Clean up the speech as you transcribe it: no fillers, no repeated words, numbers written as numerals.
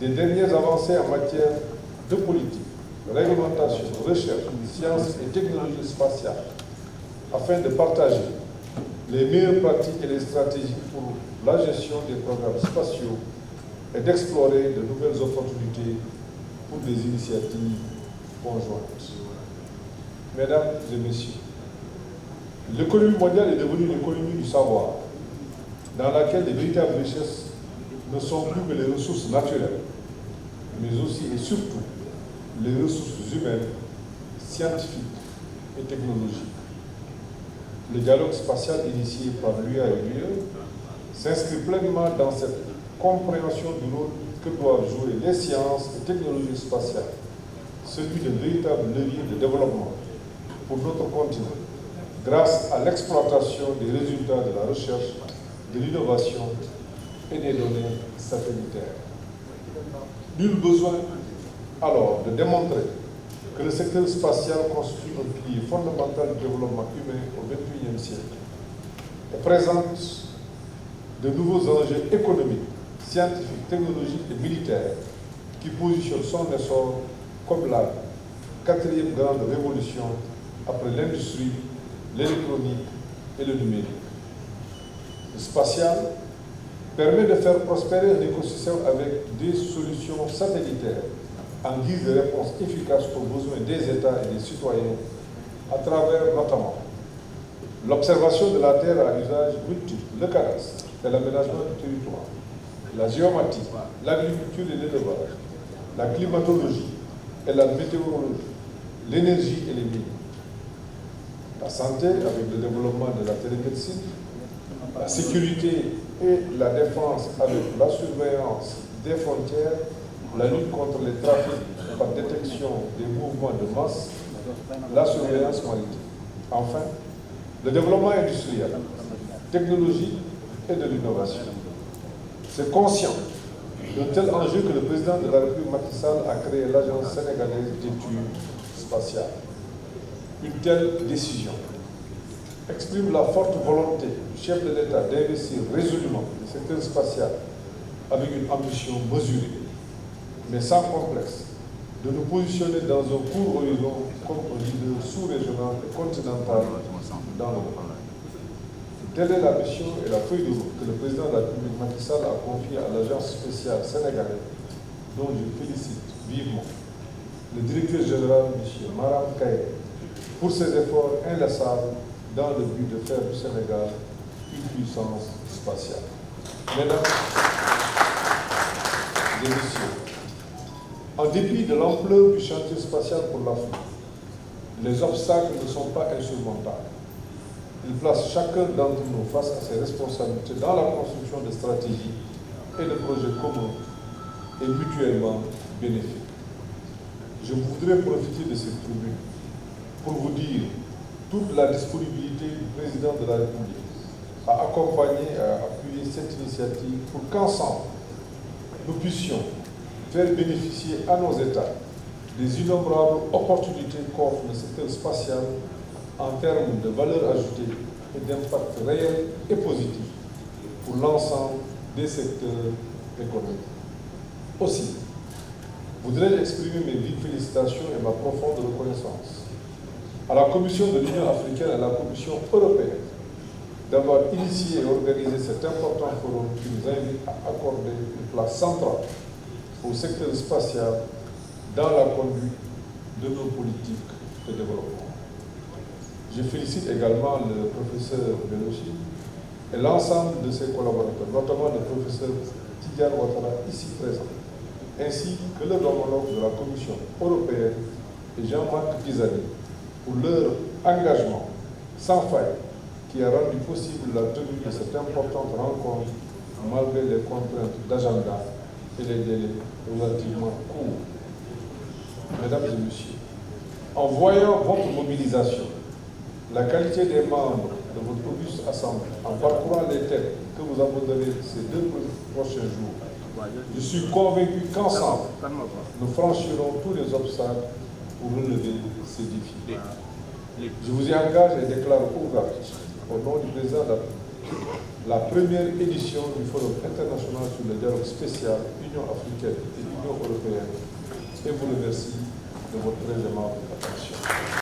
des dernières avancées en matière de politique, réglementation, recherche, sciences et technologies spatiales, afin de partager les meilleures pratiques et les stratégies pour la gestion des programmes spatiaux et d'explorer de nouvelles opportunités pour des initiatives conjointes. Mesdames et messieurs, l'économie mondiale est devenue une économie du savoir, dans laquelle les véritables richesses ne sont plus que les ressources naturelles, mais aussi et surtout les ressources humaines, scientifiques et technologiques. Le dialogue spatial initié par l'UA et l'UE s'inscrit pleinement dans cette compréhension du rôle que doivent jouer les sciences et technologies spatiales, celui de véritables leviers de développement pour notre continent, grâce à l'exploitation des résultats de la recherche, de l'innovation et des données satellitaires. Nul besoin alors de démontrer que le secteur spatial constitue un pilier fondamental du développement humain au XXIe siècle et présente de nouveaux enjeux économiques, scientifiques, technologiques et militaires qui positionnent son essor comme la quatrième grande révolution après l'industrie, l'électronique et le numérique. Le spatial permet de faire prospérer un écosystème avec des solutions satellitaires en guise de réponse efficace aux besoins des États et des citoyens à travers notamment l'observation de la Terre à usage multiple, le cadastre et l'aménagement du territoire, la géomatique, l'agriculture et l'élevage, la climatologie et la météorologie, l'énergie et les mines, la santé avec le développement de la télémédecine, la sécurité et la défense avec la surveillance des frontières, la lutte contre les trafics par détection des mouvements de masse, la surveillance maritime. Enfin, le développement industriel, technologique et de l'innovation. C'est conscient d'un tel enjeu que le président de la République Macky Sall a créé l'Agence sénégalaise d'études spatiales. Une telle décision exprime la forte volonté du chef de l'État d'investir résolument le secteur spatial avec une ambition mesurée, mais sans complexe, de nous positionner dans un court horizon comme un leader sous-régional et continental dans le monde. Telle est la mission et la feuille de route que le président de la République Macky Sall a confiée à l'Agence spéciale sénégalaise, dont je félicite vivement le directeur général, M. Maram Kaye, pour ses efforts inlassables dans le but de faire du Sénégal une puissance spatiale. Mesdames et messieurs, en dépit de l'ampleur du chantier spatial pour l'Afrique, les obstacles ne sont pas insurmontables. Ils placent chacun d'entre nous face à ses responsabilités dans la construction de stratégies et de projets communs et mutuellement bénéfiques. Je voudrais profiter de cette tribune pour vous dire toute la disponibilité du président de la République à accompagner et à appuyer cette initiative pour qu'ensemble, nous puissions faire bénéficier à nos États des innombrables opportunités qu'offre le secteur spatial en termes de valeur ajoutée et d'impact réel et positif pour l'ensemble des secteurs économiques. Aussi, voudrais exprimer mes vives félicitations et ma profonde reconnaissance à la Commission de l'Union africaine et à la Commission européenne d'avoir initié et organisé cet important forum qui nous invite à accorder une place centrale au secteur spatial dans la conduite de nos politiques de développement. Je félicite également le professeur Beloshi et l'ensemble de ses collaborateurs, notamment le professeur Tidjane Ouattara, ici présent, ainsi que leurs homologues de la Commission européenne et Jean-Marc Pisani, pour leur engagement sans faille qui a rendu possible la tenue de cette importante rencontre malgré les contraintes d'agenda et les délais relativement courts. Mesdames et messieurs, en voyant votre mobilisation, la qualité des membres de votre auguste assemblée, en parcourant les thèmes que vous abordez ces 2 prochains jours, je suis convaincu qu'ensemble, nous franchirons tous les obstacles pour relever ces défis. Je vous y engage et déclare ouvert, au nom du président de la première édition du Forum international sur le dialogue spécial Union africaine et Union européenne et vous remercie de votre très aimable attention.